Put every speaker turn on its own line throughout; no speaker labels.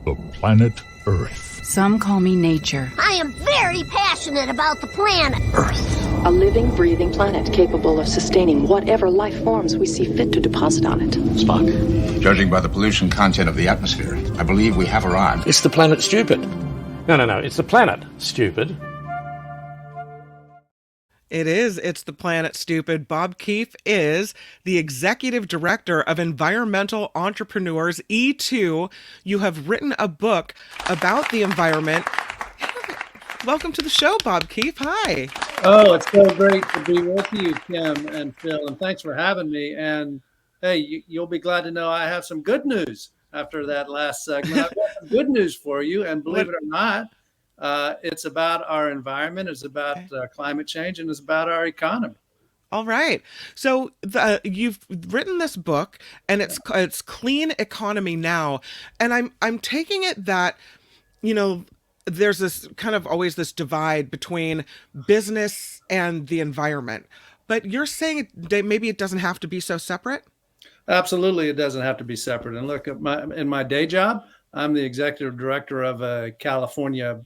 the planet Earth.
Some call me nature.
I am very passionate about the planet.
Earth.
A living, breathing planet capable of sustaining whatever life forms we see fit to deposit on it.
Spock, judging by the pollution content of the atmosphere, I believe we have arrived.
It's the planet stupid.
No. It's the planet stupid.
It is. It's the planet stupid. Bob Keefe is the executive director of Environmental Entrepreneurs, E2. You have written a book about the environment. Welcome to the show, Bob Keefe. Hi.
Oh, it's so great to be with you, Kim and Phil, and thanks for having me. And hey, you'll be glad to know I have some good news after that last segment. I've got some good news for you, and believe it or not, it's about our environment, it's about climate change, and it's about our economy.
All right. So you've written this book, and it's Clean Economy Now, and I'm taking it that, you know, there's this kind of always this divide between business and the environment, but you're saying that maybe it doesn't have to be so separate?
Absolutely, it doesn't have to be separate. And look, in my day job, I'm the executive director of a California,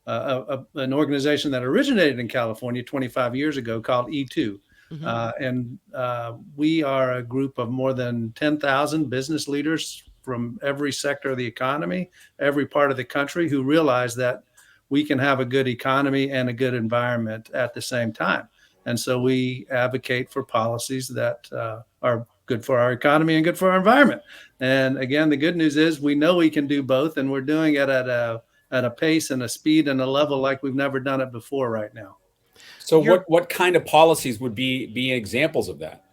an organization that originated in California 25 years ago called E2. Mm-hmm. And we are a group of more than 10,000 business leaders from every sector of the economy, every part of the country, who realize that we can have a good economy and a good environment at the same time. And so we advocate for policies that are good for our economy and good for our environment. And again, the good news is we know we can do both, and we're doing it at a pace and a speed and a level like we've never done it before right now.
So what kind of policies would be examples of that?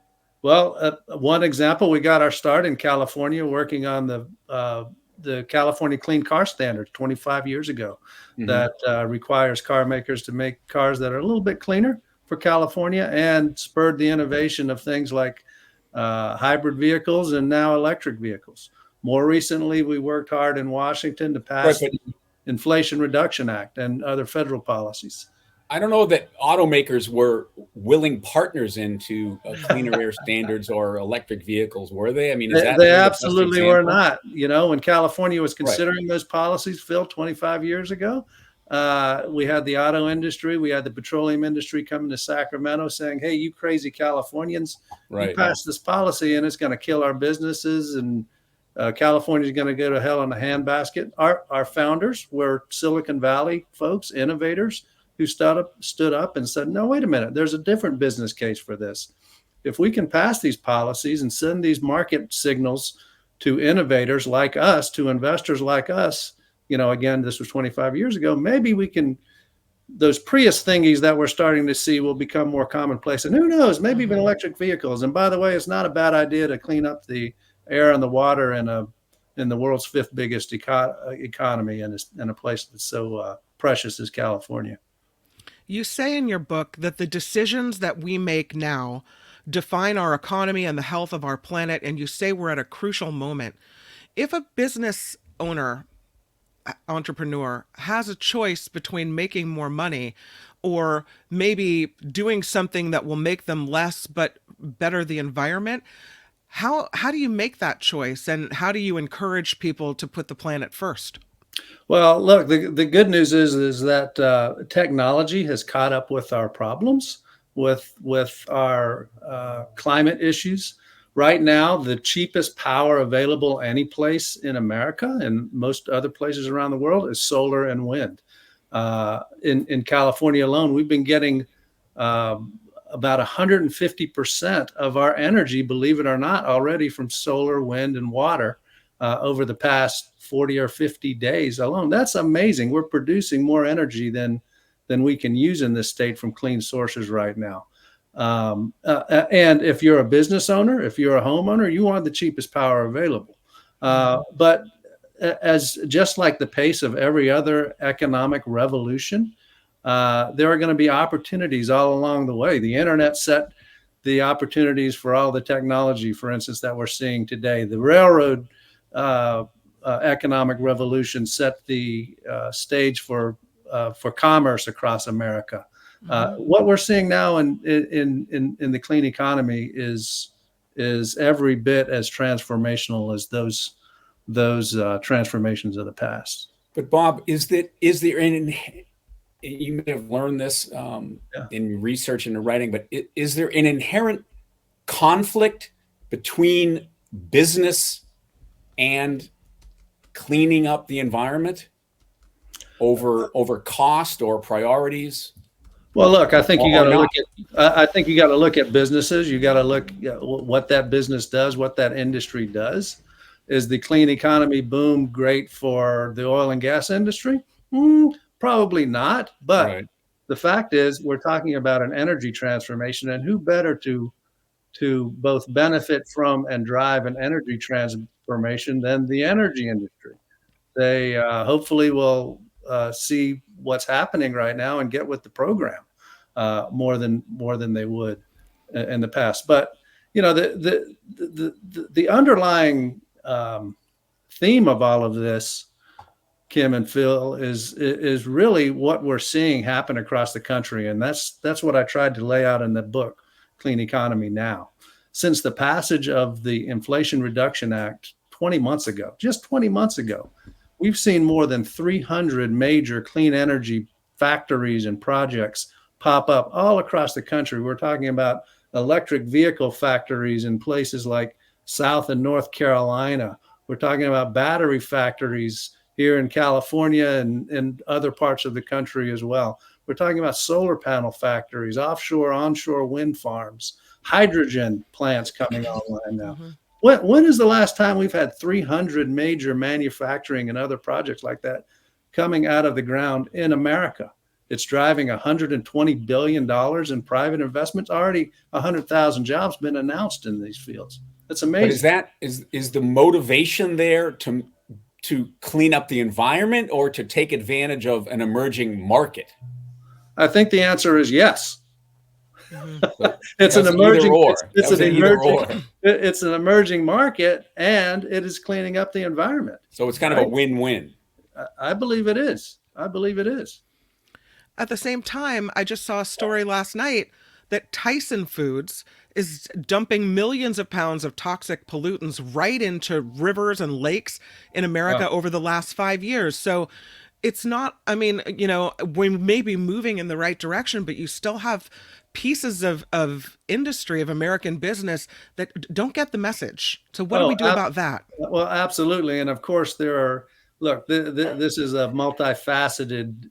Well, one example, we got our start in California working on the California Clean Car Standard 25 years ago. Mm-hmm. That requires car makers to make cars that are a little bit cleaner for California, and spurred the innovation of things like hybrid vehicles and now electric vehicles. More recently, we worked hard in Washington to pass the Inflation Reduction Act and other federal policies.
I don't know that automakers were willing partners into cleaner air standards or electric vehicles, were they? I mean,
they absolutely were not. You know, when California was considering those policies, Phil, 25 years ago, we had the auto industry, we had the petroleum industry coming to Sacramento saying, hey, you crazy Californians, you passed this policy and it's going to kill our businesses, and California is going to go to hell in a handbasket. Our founders were Silicon Valley folks, innovators, who stood up and said, no, wait a minute, there's a different business case for this. If we can pass these policies and send these market signals to innovators like us, to investors like us, you know, again, this was 25 years ago, maybe we can, those Prius thingies that we're starting to see will become more commonplace. And who knows, maybe even electric vehicles. And by the way, it's not a bad idea to clean up the air and the water in the world's fifth biggest economy, and in a place that's so precious as California.
You say in your book that the decisions that we make now define our economy and the health of our planet, and you say we're at a crucial moment. If a business owner, entrepreneur, has a choice between making more money or maybe doing something that will make them less but better the environment, how do you make that choice, and how do you encourage people to put the planet first?
Well, look, the good news is that technology has caught up with our problems, with our climate issues. Right now, the cheapest power available any place in America and most other places around the world is solar and wind. In California alone, we've been getting about 150% of our energy, believe it or not, already from solar, wind, and water. Over the past 40 or 50 days alone. That's amazing. We're producing more energy than we can use in this state from clean sources right now. And if you're a business owner, if you're a homeowner, you want the cheapest power available. But as just like the pace of every other economic revolution, there are going to be opportunities all along the way. The internet set the opportunities for all the technology, for instance, that we're seeing today. The railroad economic revolution set the stage for commerce across America. What we're seeing now in the clean economy is every bit as transformational as those transformations of the past.
But Bob, is there an, you may have learned this in research and writing, but is there an inherent conflict between business and cleaning up the environment over cost or priorities?
Well, look, I think you got to
Or
look at. I think you got to look at businesses. You got to look at what that business does, what that industry does. Is the clean economy boom great for the oil and gas industry? Probably not. But
Right.
the fact is, we're talking about an energy transformation, and who better to both benefit from and drive an energy transformation than the energy industry? They hopefully will see what's happening right now and get with the program more than they would in the past. But you know, the underlying theme of all of this, Kim and Phil, is really what we're seeing happen across the country, and that's what I tried to lay out in the book, Clean Economy Now. Since the passage of the Inflation Reduction Act 20 months ago, just 20 months ago, we've seen more than 300 major clean energy factories and projects pop up all across the country. We're talking about electric vehicle factories in places like South and North Carolina. We're talking about battery factories here in California and other parts of the country as well. We're talking about solar panel factories, offshore, onshore wind farms, hydrogen plants coming online now. When is the last time we've had 300 major manufacturing and other projects like that coming out of the ground in America? It's driving $120 billion in private investments. Already 100,000 jobs been announced in these fields. That's amazing.
But is the motivation there to clean up the environment or to take advantage of an emerging market?
I think the answer is yes. It's an emerging market, and it is cleaning up the environment.
So it's kind of a win-win.
I believe it is.
At the same time, I just saw a story last night that Tyson Foods is dumping millions of pounds of toxic pollutants right into rivers and lakes in America over the last 5 years. So it's not, I mean, you know, we may be moving in the right direction, but you still have pieces of industry, of American business that don't get the message. So what do we do about that?
Well, absolutely. And of course, there are, look, this is a multifaceted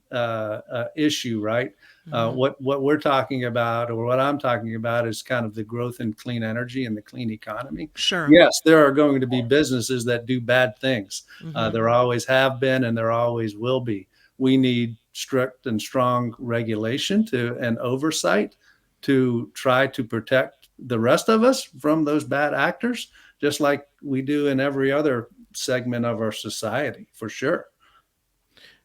issue, right? What we're talking about, or what I'm talking about, is kind of the growth in clean energy and the clean economy.
Sure.
Yes, there are going to be businesses that do bad things. There always have been, and there always will be. We need strict and strong regulation and oversight to try to protect the rest of us from those bad actors, just like we do in every other segment of our society, for sure.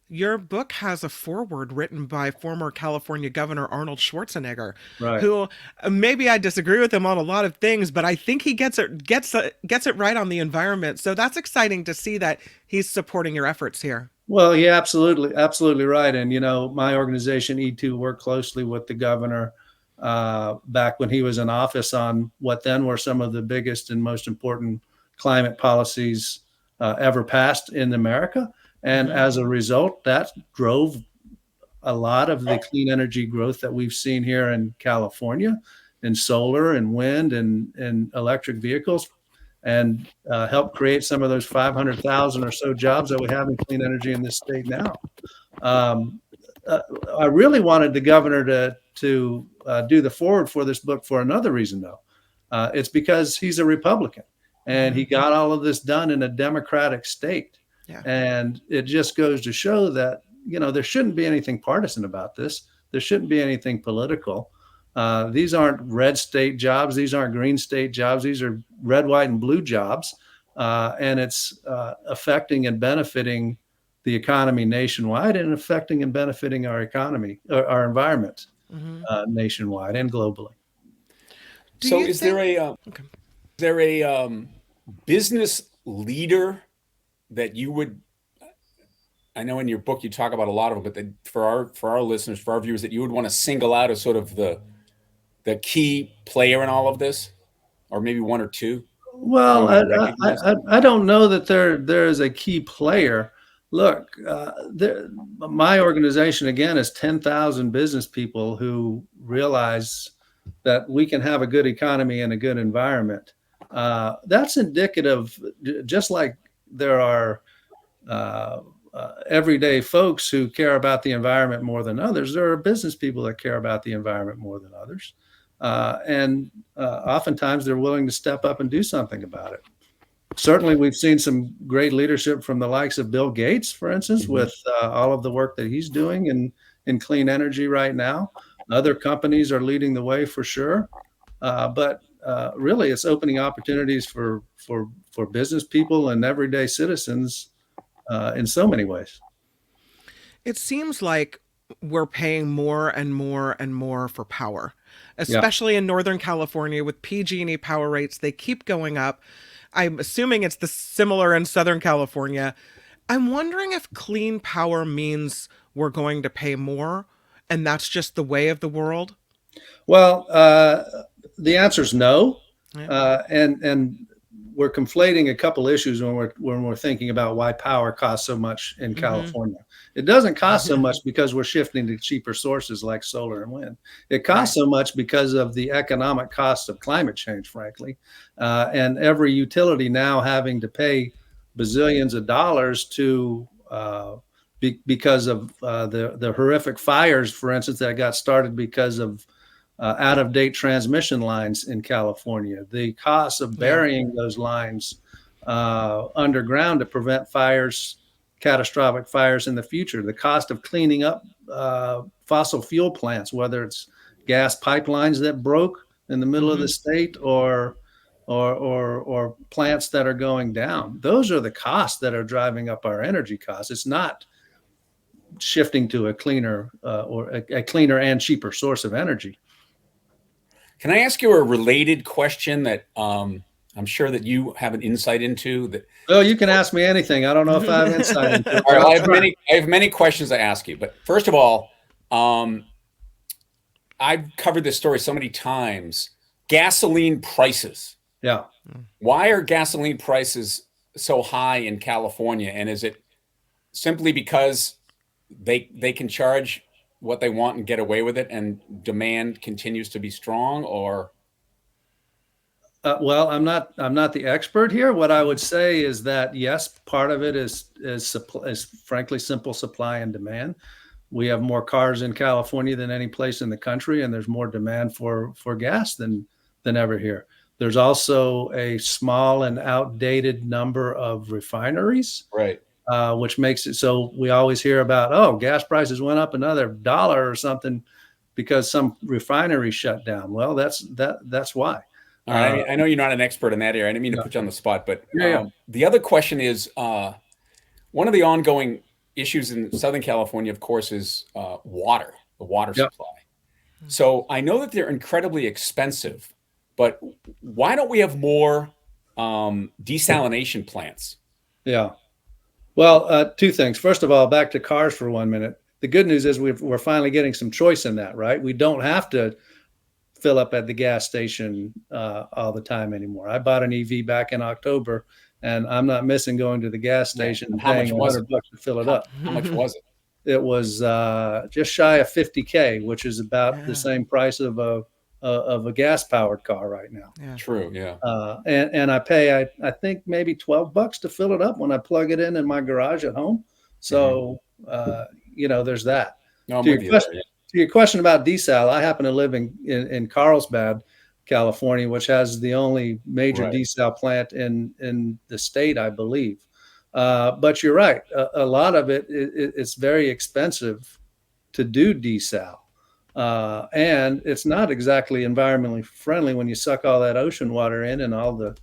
Your book has a foreword written by former California Governor Arnold Schwarzenegger,
Right.
who maybe I disagree with him on a lot of things, but I think he gets it right on the environment. So that's exciting to see that he's supporting your efforts here.
Well, yeah, absolutely right. And, you know, my organization, E2, worked closely with the governor back when he was in office on what then were some of the biggest and most important climate policies ever passed in America. And as a result, that drove a lot of the clean energy growth that we've seen here in California, in solar and wind and electric vehicles, and helped create some of those 500,000 or so jobs that we have in clean energy in this state now. I really wanted the governor to do the forward for this book for another reason, though. It's because he's a Republican, and he got all of this done in a Democratic state.
Yeah.
And it just goes to show that, you know, there shouldn't be anything partisan about this. There shouldn't be anything political. These aren't red state jobs. These aren't green state jobs. These are red, white, and blue jobs. And it's affecting and benefiting the economy nationwide, and affecting and benefiting our economy, our environment nationwide and globally.
So is there a business leader that you would, I know in your book you talk about a lot of them, but that for our listeners, for our viewers, that you would want to single out as sort of the key player in all of this, or maybe one or two?
Well,
Anyone recognize?
I don't know that there is a key player. Look, my organization again is 10,000 business people who realize that we can have a good economy and a good environment. That's indicative, just like there are everyday folks who care about the environment more than others. There are business people that care about the environment more than others. And oftentimes they're willing to step up and do something about it. Certainly, we've seen some great leadership from the likes of Bill Gates, for instance, with all of the work that he's doing in clean energy right now. Other companies are leading the way for sure. But really, it's opening opportunities for business people and everyday citizens in so many ways.
It seems like we're paying more and more and more for power,
Yeah.
especially in Northern California with PG&E power rates. They keep going up. I'm assuming it's the similar in Southern California. I'm wondering if clean power means we're going to pay more, and that's just the way of the world.
Well, the answer is no,
Yeah.
and we're conflating a couple issues when we're thinking about why power costs so much in California. It doesn't cost so much because we're shifting to cheaper sources like solar and wind. It costs so much because of the economic cost of climate change, frankly, and every utility now having to pay bazillions of dollars to because of the horrific fires, for instance, that got started because of out-of-date transmission lines in California. The cost of burying those lines underground to prevent fires, catastrophic fires in the future. The cost of cleaning up fossil fuel plants, whether it's gas pipelines that broke in the middle of the state or plants that are going down. Those are the costs that are driving up our energy costs. It's not shifting to a cleaner or a cleaner and cheaper source of energy.
Can I ask you a related question that I'm sure that you have an insight into? That
Well, you can ask me anything. I don't know if I have insight into it.
all right, I have many questions to ask you. But first of all, I've covered this story so many times. Gasoline prices.
Yeah.
Why are gasoline prices so high in California? And is it simply because they can charge what they want and get away with it, and demand continues to be strong? Or
well, I'm not the expert here. What I would say is that yes, part of it is frankly simple supply and demand. We have more cars in California than any place in the country, and there's more demand for gas than ever here. There's also a small and outdated number of refineries,
right.
Which makes it so we always hear about, oh, gas prices went up another $1 or something because some refinery shut down. Well, that's why.
All right. I know you're not an expert in that area. I didn't mean to put you on the spot, but the other question is one of the ongoing issues in Southern California, of course, is water, the water supply. So I know that they're incredibly expensive, but why don't we have more desalination plants?
Yeah. Well, two things. First of all, back to cars for 1 minute. The good news is we're finally getting some choice in that, right? We don't have to fill up at the gas station all the time anymore. I bought an EV back in October, and I'm not missing going to the gas station and paying $100 to fill it up.
How much was it?
It was just shy of $50K, which is about the same price of a gas powered car right now.
Yeah.
True. Yeah.
And I pay, I think maybe $12 to fill it up when I plug it in my garage at home. So, there's that.
No, I'm
to,
with
your
you
question, to your question about desal, I happen to live in Carlsbad, California, which has the only major desal plant in the state, I believe. But you're right. A lot of it's very expensive to do desal. And it's not exactly environmentally friendly when you suck all that ocean water in and all the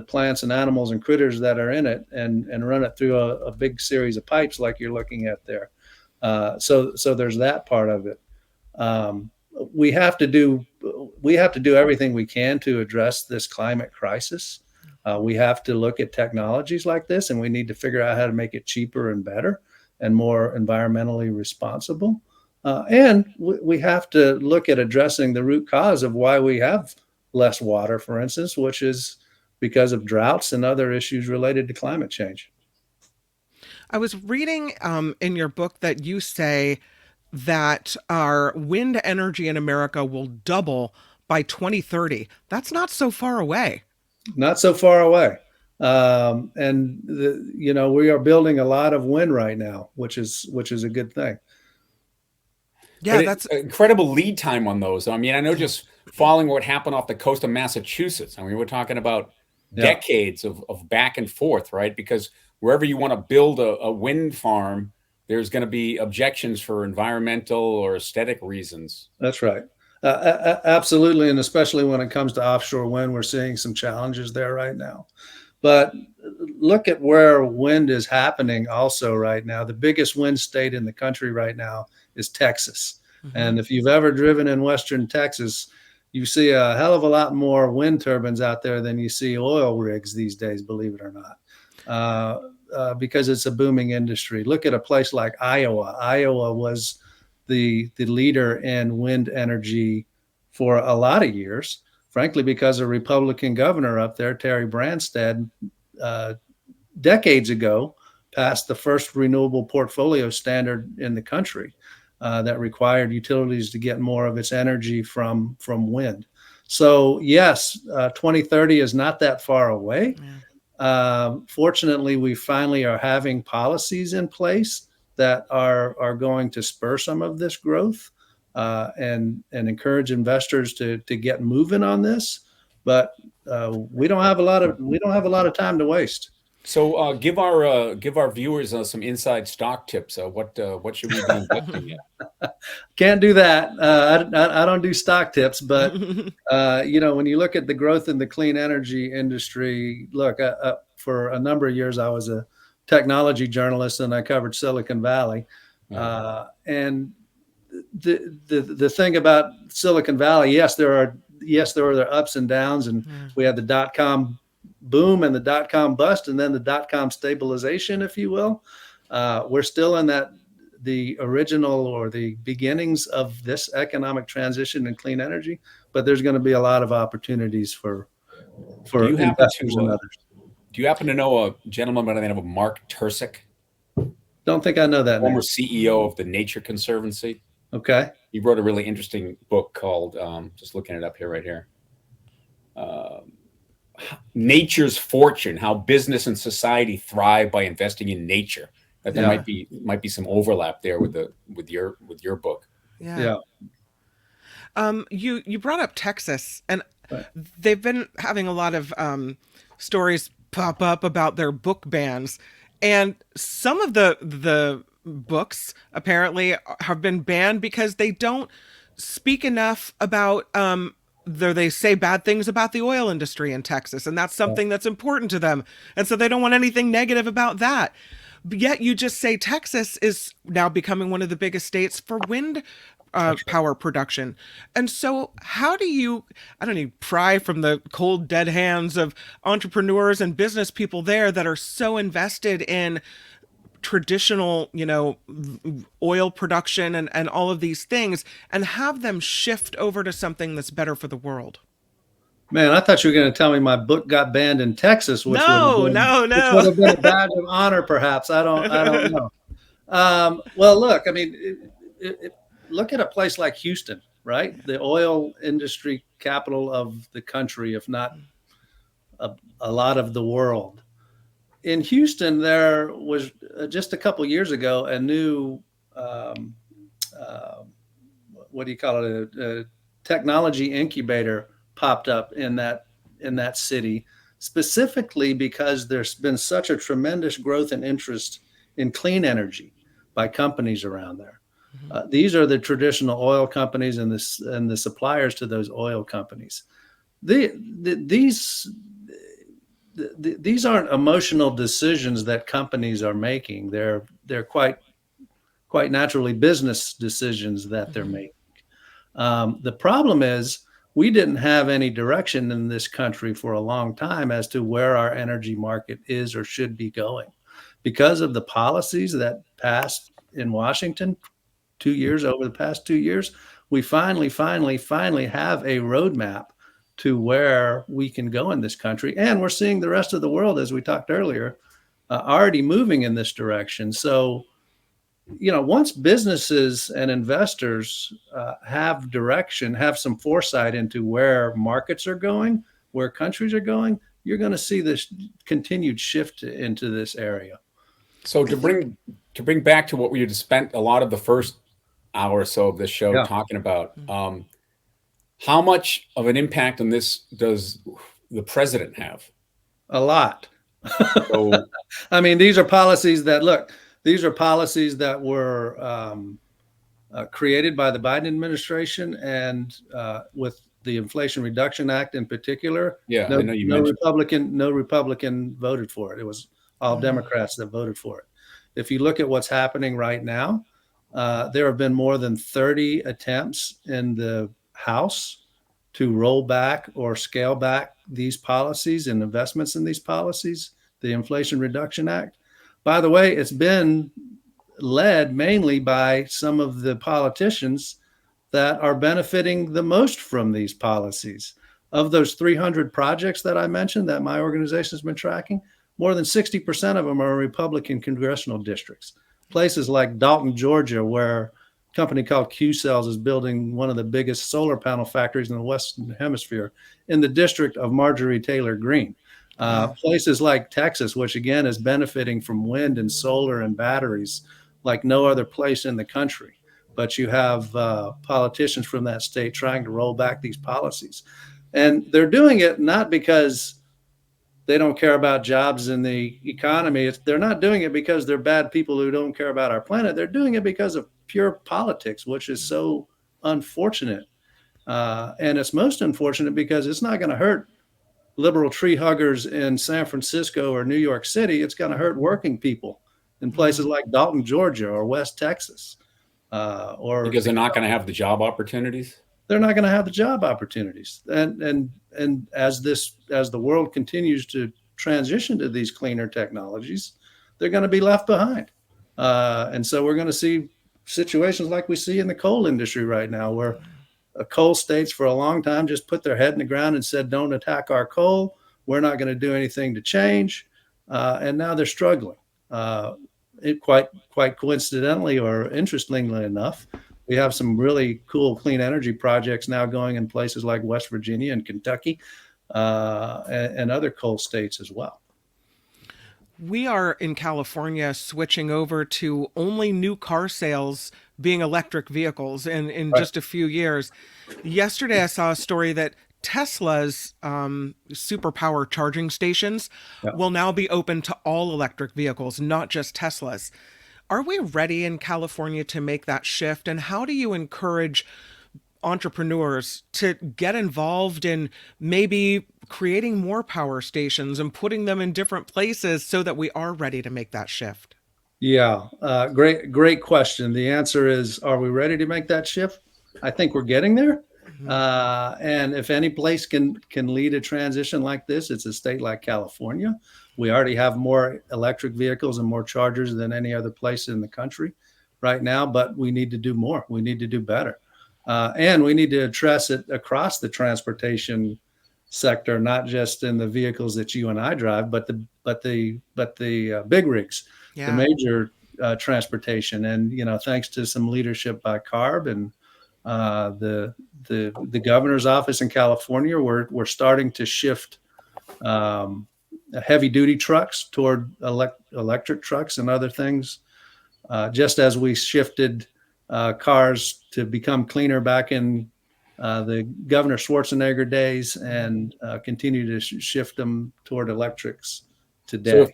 plants and animals and critters that are in it and run it through a big series of pipes like you're looking at there. So there's that part of it. We have to do everything we can to address this climate crisis. We have to look at technologies like this, and we need to figure out how to make it cheaper and better and more environmentally responsible. And we have to look at addressing the root cause of why we have less water, for instance, which is because of droughts and other issues related to climate change.
I was reading in your book that you say that our wind energy in America will double by 2030. That's not so far away.
Not so far away. And we are building a lot of wind right now, which is a good thing.
Yeah, that's
incredible lead time on those. I mean, I know just following what happened off the coast of Massachusetts. I mean, we're talking about decades of back and forth, right? Because wherever you want to build a wind farm, there's going to be objections for environmental or aesthetic reasons.
That's right. Absolutely. And especially when it comes to offshore wind, we're seeing some challenges there right now. But look at where wind is happening also right now. The biggest wind state in the country right now is Texas. Mm-hmm. And if you've ever driven in Western Texas, you see a hell of a lot more wind turbines out there than you see oil rigs these days, believe it or not, because it's a booming industry. Look at a place like Iowa. Iowa was the leader in wind energy for a lot of years, frankly, because a Republican governor up there, Terry Branstad, decades ago, passed the first renewable portfolio standard in the country that required utilities to get more of its energy from wind. So yes, 2030 is not that far away. Yeah. Fortunately, we finally are having policies in place that are going to spur some of this growth and encourage investors to get moving on this. But we don't have a lot of time to waste.
So give our viewers some inside stock tips. What should we be investing in?
Can't do that. I don't do stock tips, but when you look at the growth in the clean energy industry, look, for a number of years I was a technology journalist and I covered Silicon Valley, and the thing about Silicon Valley, yes, there are their ups and downs, and we had the .com boom and the .com bust, and then the .com stabilization, if you will. We're still in the original or the beginnings of this economic transition in clean energy, but there's going to be a lot of opportunities for investors and others.
Do you happen to know a gentleman by the name of Mark Tursick?
Don't think I know that
Former
name.
CEO of the Nature Conservancy.
Okay.
He wrote a really interesting book called, just looking it up here, right here. Nature's Fortune: How Business and Society Thrive by Investing in Nature. That there might be some overlap there with your book.
Yeah. You brought up Texas, and they've been having a lot of stories pop up about their book bans, and some of the books apparently have been banned because they don't speak enough about they say bad things about the oil industry in Texas, and that's something that's important to them, and so they don't want anything negative about that. Yet you just say Texas is now becoming one of the biggest states for wind power production. And so how do you, pry from the cold, dead hands of entrepreneurs and business people there that are so invested in traditional, oil production and all of these things, and have them shift over to something that's better for the world?
Man, I thought you were going to tell me my book got banned in Texas, which
no.
Which would have been a badge of honor, perhaps. I don't know. Well, look, look at a place like Houston, right? The oil industry capital of the country, if not a lot of the world. In Houston, there was just a couple years ago a new, what do you call it? A technology incubator popped up in that city, specifically because there's been such a tremendous growth and interest in clean energy by companies around there. These are the traditional oil companies and the suppliers to those oil companies. These aren't emotional decisions that companies are making. They're quite naturally business decisions that they're making. The problem is we didn't have any direction in this country for a long time as to where our energy market is or should be going. Because of the policies that passed in Washington over the past 2 years, we finally have a roadmap to where we can go in this country. And we're seeing the rest of the world, as we talked earlier, already moving in this direction. So, once businesses and investors have direction, have some foresight into where markets are going, where countries are going, you're going to see this continued shift into this area.
So to bring back to what we had spent a lot of the first hour or so of this show talking about, how much of an impact on this does the president have?
A lot.
So,
I mean, these are policies that were created by the Biden administration, and with the Inflation Reduction Act in particular.
Yeah, I know you mentioned.
No Republican voted for it. It was all Democrats that voted for it. If you look at what's happening right now, there have been more than 30 attempts in the House to roll back or scale back these policies and investments in these policies, the Inflation Reduction Act. By the way, it's been led mainly by some of the politicians that are benefiting the most from these policies. Of those 300 projects that I mentioned that my organization has been tracking, more than 60% of them are Republican congressional districts. Places like Dalton, Georgia, where a company called Keefe is building one of the biggest solar panel factories in the Western Hemisphere in the district of Marjorie Taylor Greene. Places like Texas, which again is benefiting from wind and solar and batteries like no other place in the country. But you have politicians from that state trying to roll back these policies. And they're doing it not because they don't care about jobs in the economy. They're not doing it because they're bad people who don't care about our planet. They're doing it because of pure politics, which is so unfortunate. And it's most unfortunate because it's not going to hurt liberal tree huggers in San Francisco or New York City. It's going to hurt working people in places like Dalton, Georgia, or West Texas. Or
because they're not going to have the job opportunities.
They're not going to have the job opportunities. And as the world continues to transition to these cleaner technologies, they're going to be left behind. And so we're going to see situations like we see in the coal industry right now, where coal states for a long time just put their head in the ground and said, don't attack our coal. We're not going to do anything to change. And now they're struggling. Quite coincidentally or interestingly enough, we have some really cool clean energy projects now going in places like West Virginia and Kentucky and other coal states as well.
We are in California switching over to only new car sales being electric vehicles in just a few years. Yesterday, I saw a story that Tesla's superpower charging stations will now be open to all electric vehicles, not just Tesla's. Are we ready in California to make that shift? And how do you encourage entrepreneurs to get involved in maybe creating more power stations and putting them in different places so that we are ready to make that shift?
Yeah, great question. The answer is, are we ready to make that shift? I think we're getting there. And if any place can lead a transition like this, it's a state like California. We already have more electric vehicles and more chargers than any other place in the country right now, but we need to do more. We need to do better. And we need to address it across the transportation sector, not just in the vehicles that you and I drive, but the big rigs, the major transportation. And thanks to some leadership by CARB and the governor's office in California, we're starting to shift heavy duty trucks toward electric trucks and other things, just as we shifted cars to become cleaner back in the Governor Schwarzenegger days, and continue to shift them toward electrics today.
So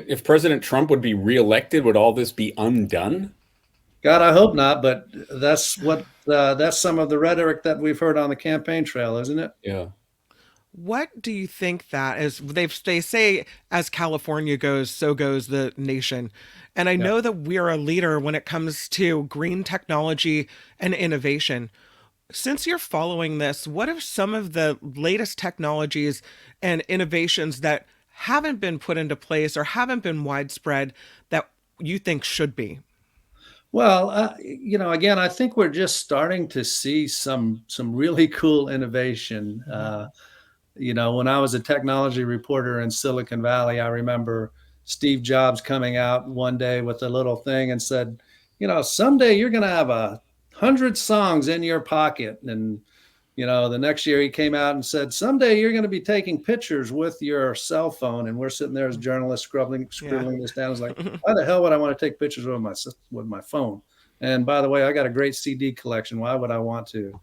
if President Trump would be reelected, would all this be undone?
God, I hope not, but that's some of the rhetoric that we've heard on the campaign trail, isn't it?
Yeah.
What do you think that is? They say as California goes, so goes the nation. And I know that we are a leader when it comes to green technology and innovation. Since you're following this, what are some of the latest technologies and innovations that haven't been put into place or haven't been widespread that you think should be?
Well, again, I think we're just starting to see some really cool innovation. When I was a technology reporter in Silicon Valley, I remember Steve Jobs coming out one day with a little thing and said, someday you're going to have 100 songs in your pocket. And, the next year he came out and said, someday you're going to be taking pictures with your cell phone. And we're sitting there as journalists scribbling this down. It's like, why the hell would I want to take pictures with my phone? And by the way, I got a great CD collection. Why would I want to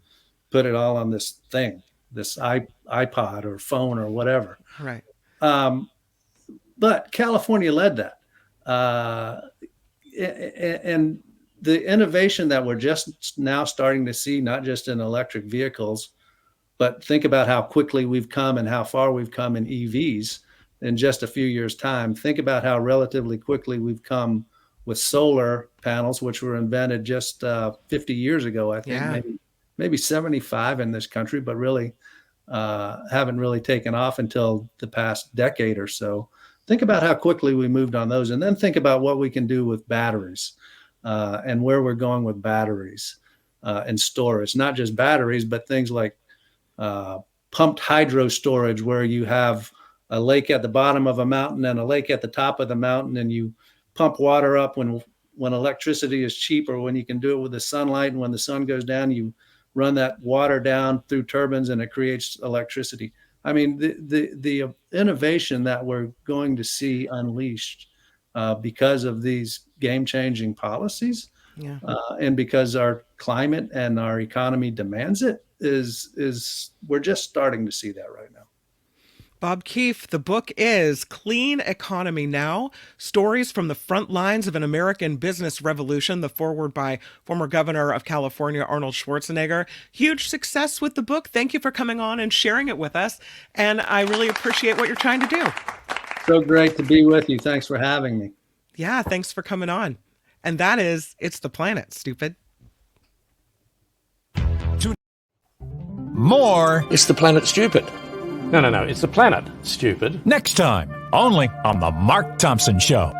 put it all on this thing, this iPod or phone or whatever?
Right.
But California led that. And the innovation that we're just now starting to see, not just in electric vehicles, but think about how quickly we've come and how far we've come in EVs in just a few years' time. Think about how relatively quickly we've come with solar panels, which were invented just 50 years ago, I think, maybe 75 in this country, but really haven't really taken off until the past decade or so. Think about how quickly we moved on those, and then think about what we can do with batteries and where we're going with batteries and storage. Not just batteries, but things like pumped hydro storage, where you have a lake at the bottom of a mountain and a lake at the top of the mountain, and you pump water up when electricity is cheap, or when you can do it with the sunlight. And when the sun goes down, you run that water down through turbines and it creates electricity. I mean, the innovation that we're going to see unleashed because of these game-changing policies, and because our climate and our economy demands it, is we're just starting to see that right now.
Bob Keefe, the book is Clean Economy Now, Stories from the Front Lines of an American Business Revolution, the foreword by former Governor of California, Arnold Schwarzenegger. Huge success with the book. Thank you for coming on and sharing it with us. And I really appreciate what you're trying to do.
So great to be with you. Thanks for having me.
Yeah, thanks for coming on. And that is It's the Planet, stupid.
More
It's the planet, stupid. No, it's the planet, stupid.
next time, only on The Mark Thompson Show.